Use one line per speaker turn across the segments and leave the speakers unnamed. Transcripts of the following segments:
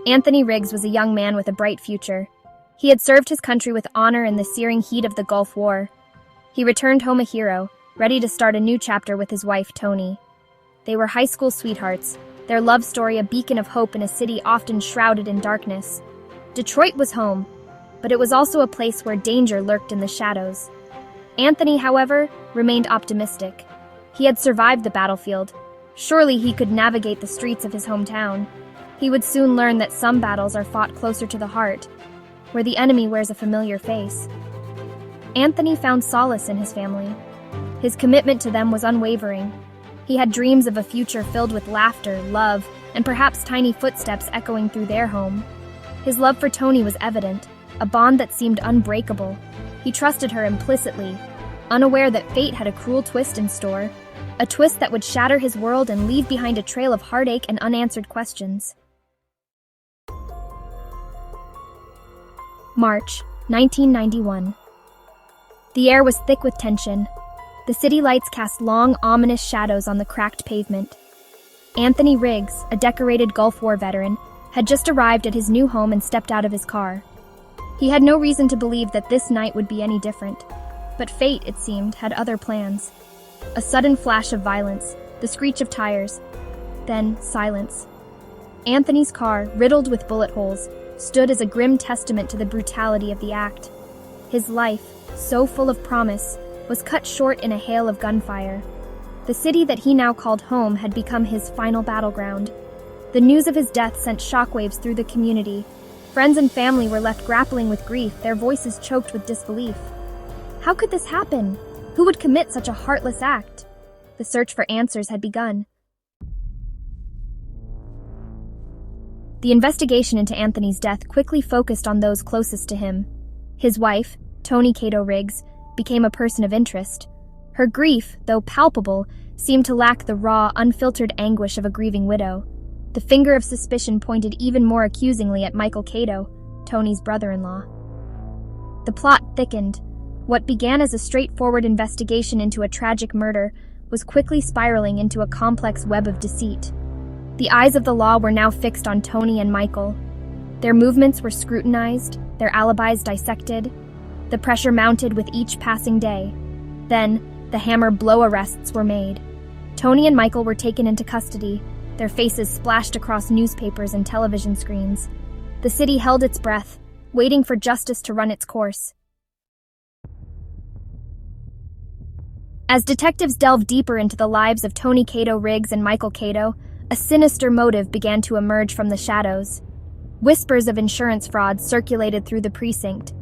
Anthony Riggs was a young man with a bright future. He had served his country with honor in the searing heat of the Gulf War. He returned home a hero, ready to start a new chapter with his wife, Toni. They were high school sweethearts, their love story a beacon of hope in a city often shrouded in darkness. Detroit was home, but it was also a place where danger lurked in the shadows. Anthony, however, remained optimistic. He had survived the battlefield. Surely he could navigate the streets of his hometown. He would soon learn that some battles are fought closer to the heart, where the enemy wears a familiar face. Anthony found solace in his family. His commitment to them was unwavering. He had dreams of a future filled with laughter, love, and perhaps tiny footsteps echoing through their home. His love for Toni was evident, a bond that seemed unbreakable. He trusted her implicitly, unaware that fate had a cruel twist in store, a twist that would shatter his world and leave behind a trail of heartache and unanswered questions. March, 1991. The air was thick with tension. The city lights cast long, ominous shadows on the cracked pavement. Anthony Riggs, a decorated Gulf War veteran, had just arrived at his new home and stepped out of his car. He had no reason to believe that this night would be any different, but fate, it seemed, had other plans. A sudden flash of violence, the screech of tires, then silence. Anthony's car, riddled with bullet holes, stood as a grim testament to the brutality of the act. His life, so full of promise, was cut short in a hail of gunfire. The city that he now called home had become his final battleground. The news of his death sent shockwaves through the community. Friends and family were left grappling with grief, their voices choked with disbelief. How could this happen? Who would commit such a heartless act? The search for answers had begun. The investigation into Anthony's death quickly focused on those closest to him. His wife, Toni Cato Riggs, became a person of interest. Her grief, though palpable, seemed to lack the raw, unfiltered anguish of a grieving widow. The finger of suspicion pointed even more accusingly at Michael Cato, Toni's brother-in-law. The plot thickened. What began as a straightforward investigation into a tragic murder was quickly spiraling into a complex web of deceit. The eyes of the law were now fixed on Toni and Michael. Their movements were scrutinized, their alibis dissected. The pressure mounted with each passing day. Then, the hammer blow arrests were made. Toni and Michael were taken into custody, their faces splashed across newspapers and television screens. The city held its breath, waiting for justice to run its course. As detectives delved deeper into the lives of Toni Cato Riggs and Michael Cato, a sinister motive began to emerge from the shadows. Whispers of insurance fraud circulated through the precinct.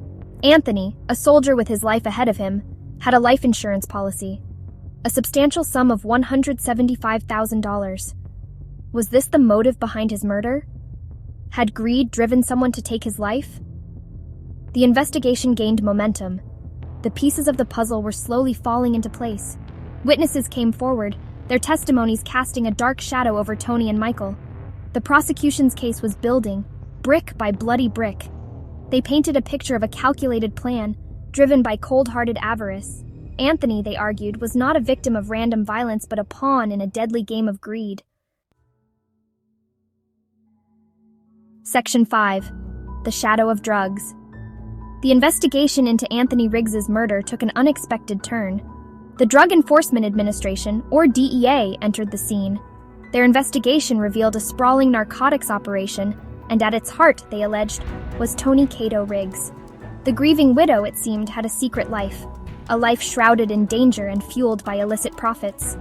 Anthony, a soldier with his life ahead of him, had a life insurance policy. A substantial sum of $175,000. Was this the motive behind his murder? Had greed driven someone to take his life? The investigation gained momentum. The pieces of the puzzle were slowly falling into place. Witnesses came forward, their testimonies casting a dark shadow over Toni and Michael. The prosecution's case was building, brick by bloody brick. They painted a picture of a calculated plan, driven by cold-hearted avarice. Anthony, they argued, was not a victim of random violence but a pawn in a deadly game of greed. Section 5. The Shadow of Drugs. The investigation into Anthony Riggs's murder took an unexpected turn. The Drug Enforcement Administration, or DEA, entered the scene. Their investigation revealed a sprawling narcotics operation, and at its heart, they alleged, was Toni Cato Riggs. The grieving widow, it seemed, had a secret life, a life shrouded in danger and fueled by illicit profits.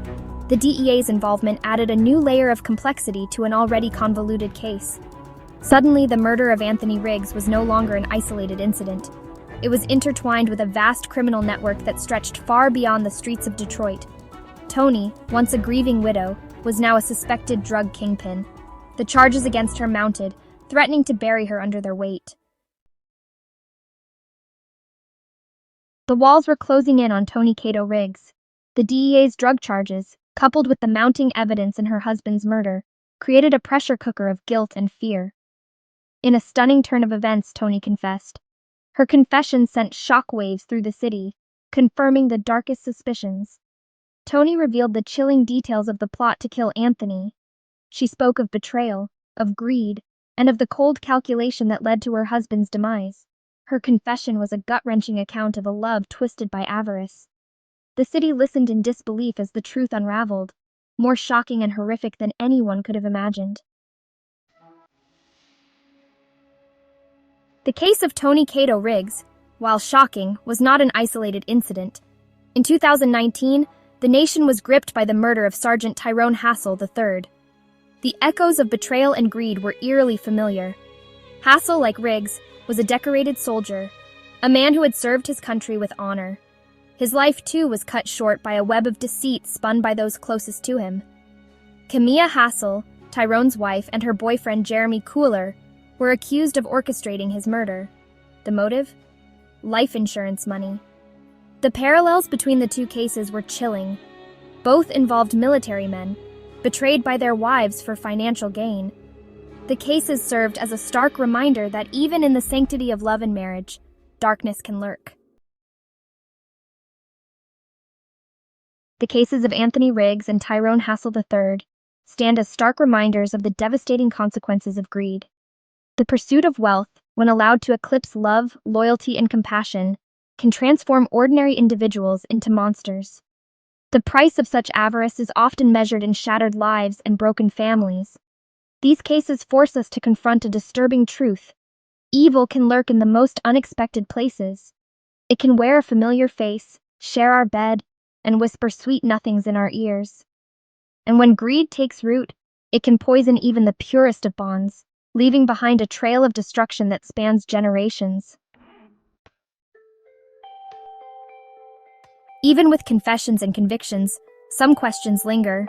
The DEA's involvement added a new layer of complexity to an already convoluted case. Suddenly, the murder of Anthony Riggs was no longer an isolated incident. It was intertwined with a vast criminal network that stretched far beyond the streets of Detroit. Toni, once a grieving widow, was now a suspected drug kingpin. The charges against her mounted, threatening to bury her under their weight. The walls were closing in on Toni Cato Riggs. The DEA's drug charges, coupled with the mounting evidence in her husband's murder, created a pressure cooker of guilt and fear. In a stunning turn of events, Toni confessed. Her confession sent shockwaves through the city, confirming the darkest suspicions. Toni revealed the chilling details of the plot to kill Anthony. She spoke of betrayal, of greed, and of the cold calculation that led to her husband's demise. Her confession was a gut-wrenching account of a love twisted by avarice. The city listened in disbelief as the truth unraveled, more shocking and horrific than anyone could have imagined. The case of Toni Cato Riggs, while shocking, was not an isolated incident. In 2019, the nation was gripped by the murder of Sergeant Tyrone Hassel III. The echoes of betrayal and greed were eerily familiar. Hassel, like Riggs, was a decorated soldier, a man who had served his country with honor. His life, too, was cut short by a web of deceit spun by those closest to him. Camilla Hassel, Tyrone's wife, and her boyfriend Jeremy Cooler were accused of orchestrating his murder. The motive? Life insurance money. The parallels between the two cases were chilling. Both involved military men, betrayed by their wives for financial gain. The cases served as a stark reminder that even in the sanctity of love and marriage, darkness can lurk. The cases of Anthony Riggs and Tyrone Hassel III stand as stark reminders of the devastating consequences of greed. The pursuit of wealth, when allowed to eclipse love, loyalty, and compassion, can transform ordinary individuals into monsters. The price of such avarice is often measured in shattered lives and broken families. These cases force us to confront a disturbing truth. Evil can lurk in the most unexpected places. It can wear a familiar face, share our bed, and whisper sweet nothings in our ears. And when greed takes root, it can poison even the purest of bonds, leaving behind a trail of destruction that spans generations. Even with confessions and convictions, some questions linger.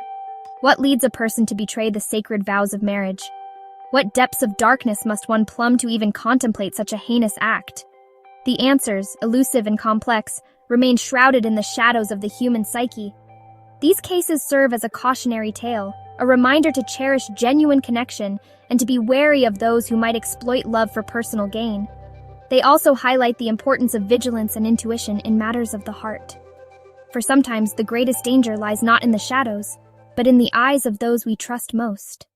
What leads a person to betray the sacred vows of marriage? What depths of darkness must one plumb to even contemplate such a heinous act? The answers, elusive and complex, remain shrouded in the shadows of the human psyche. These cases serve as a cautionary tale, a reminder to cherish genuine connection and to be wary of those who might exploit love for personal gain. They also highlight the importance of vigilance and intuition in matters of the heart. For sometimes the greatest danger lies not in the shadows, but in the eyes of those we trust most.